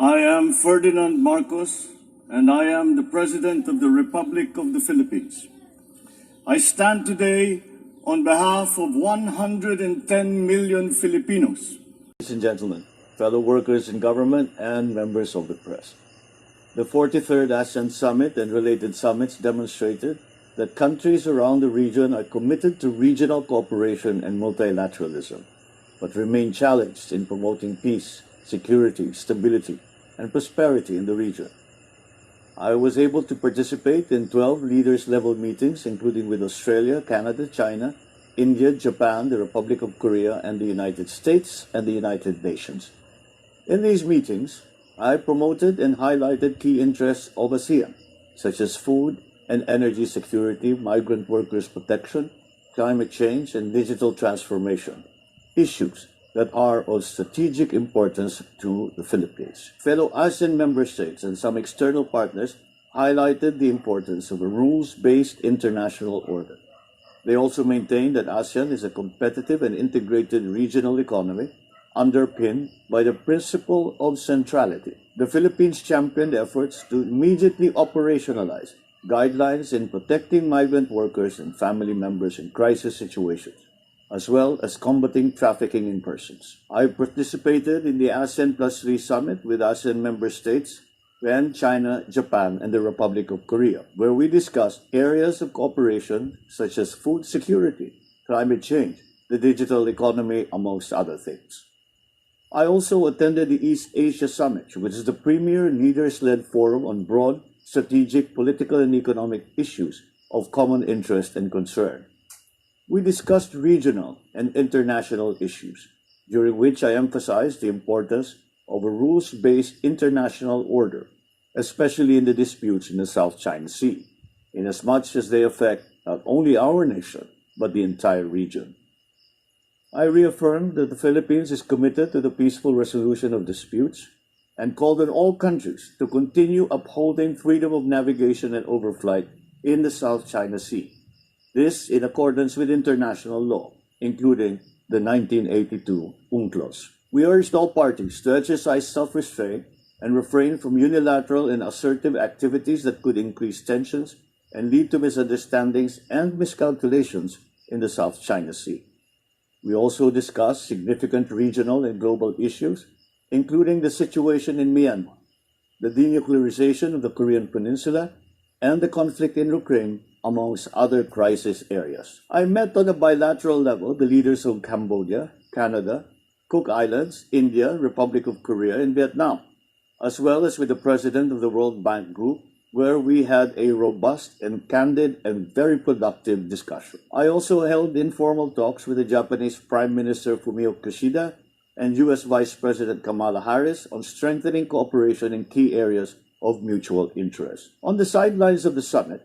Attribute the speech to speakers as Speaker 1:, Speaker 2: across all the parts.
Speaker 1: I am Ferdinand Marcos, and I am the President of the Republic of the Philippines. I stand today on behalf of 110 million Filipinos.
Speaker 2: Ladies and gentlemen, fellow workers in government and members of the press. The 43rd ASEAN Summit and related summits demonstrated that countries around the region are committed to regional cooperation and multilateralism, but remain challenged in promoting peace, security, stability, and prosperity in the region. I was able to participate in 12 leaders-level meetings, including with Australia, Canada, China, India, Japan, the Republic of Korea, and the United States, and the United Nations. In these meetings, I promoted and highlighted key interests of ASEAN, such as food and energy security, migrant workers protection, climate change, and digital transformation, issues that are of strategic importance to the Philippines. Fellow ASEAN member states and some external partners highlighted the importance of a rules-based international order. They also maintained that ASEAN is a competitive and integrated regional economy underpinned by the principle of centrality. The Philippines championed efforts to immediately operationalize guidelines in protecting migrant workers and family members in crisis situations, as well as combating trafficking in persons. I participated in the ASEAN Plus 3 Summit with ASEAN member states and China, Japan, and the Republic of Korea, where we discussed areas of cooperation such as food security, climate change, the digital economy, amongst other things. I also attended the East Asia Summit, which is the premier leaders-led forum on broad, strategic, political, and economic issues of common interest and concern. We discussed regional and international issues, during which I emphasized the importance of a rules-based international order, especially in the disputes in the South China Sea, inasmuch as they affect not only our nation, but the entire region. I reaffirmed that the Philippines is committed to the peaceful resolution of disputes and called on all countries to continue upholding freedom of navigation and overflight in the South China Sea. This in accordance with international law, including the 1982 UNCLOS. We urged all parties to exercise self-restraint and refrain from unilateral and assertive activities that could increase tensions and lead to misunderstandings and miscalculations in the South China Sea. We also discussed significant regional and global issues, including the situation in Myanmar, the denuclearization of the Korean Peninsula, and the conflict in Ukraine, amongst other crisis areas. I met on a bilateral level the leaders of Cambodia, Canada, Cook Islands, India, Republic of Korea, and Vietnam, as well as with the president of the World Bank Group, where we had a robust and candid and very productive discussion. I also held informal talks with the Japanese Prime Minister Fumio Kishida and U.S. Vice President Kamala Harris on strengthening cooperation in key areas of mutual interest. On the sidelines of the summit,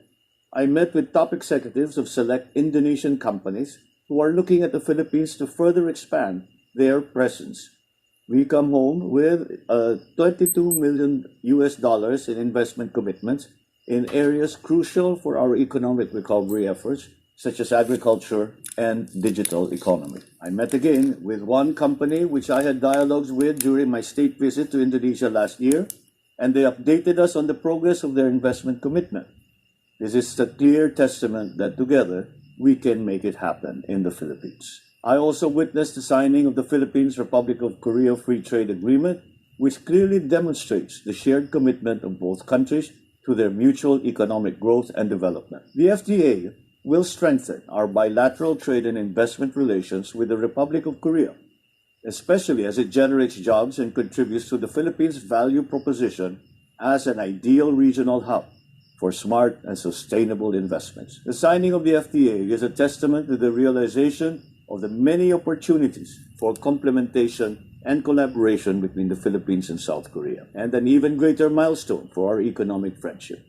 Speaker 2: I met with top executives of select Indonesian companies who are looking at the Philippines to further expand their presence. We come home with $22 million in investment commitments in areas crucial for our economic recovery efforts, such as agriculture and digital economy. I met again with one company which I had dialogues with during my state visit to Indonesia last year, and they updated us on the progress of their investment commitment. This is a clear testament that together we can make it happen in the Philippines. I also witnessed the signing of the Philippines-Republic of Korea Free Trade Agreement, which clearly demonstrates the shared commitment of both countries to their mutual economic growth and development. The FTA will strengthen our bilateral trade and investment relations with the Republic of Korea, especially as it generates jobs and contributes to the Philippines' value proposition as an ideal regional hub for smart and sustainable investments. The signing of the FTA is a testament to the realization of the many opportunities for complementation and collaboration between the Philippines and South Korea, and an even greater milestone for our economic friendship.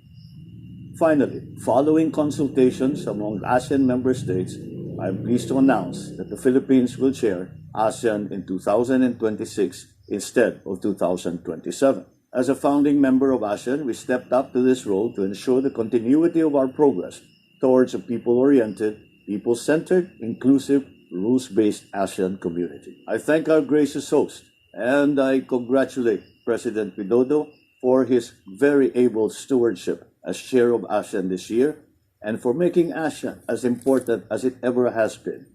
Speaker 2: Finally, following consultations among ASEAN member states, I am pleased to announce that the Philippines will chair ASEAN in 2026 instead of 2027. As a founding member of ASEAN, we stepped up to this role to ensure the continuity of our progress towards a people-oriented, people-centered, inclusive, rules-based ASEAN community. I thank our gracious host And I congratulate President Widodo for his very able stewardship as chair of ASEAN this year and for making ASEAN as important as it ever has been.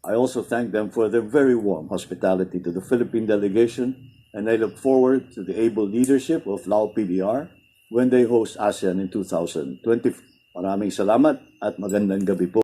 Speaker 2: I also thank them for their very warm hospitality to the Philippine delegation, and I look forward to the able leadership of Lao PDR when they host ASEAN in 2020. Maraming salamat at magandang gabi po.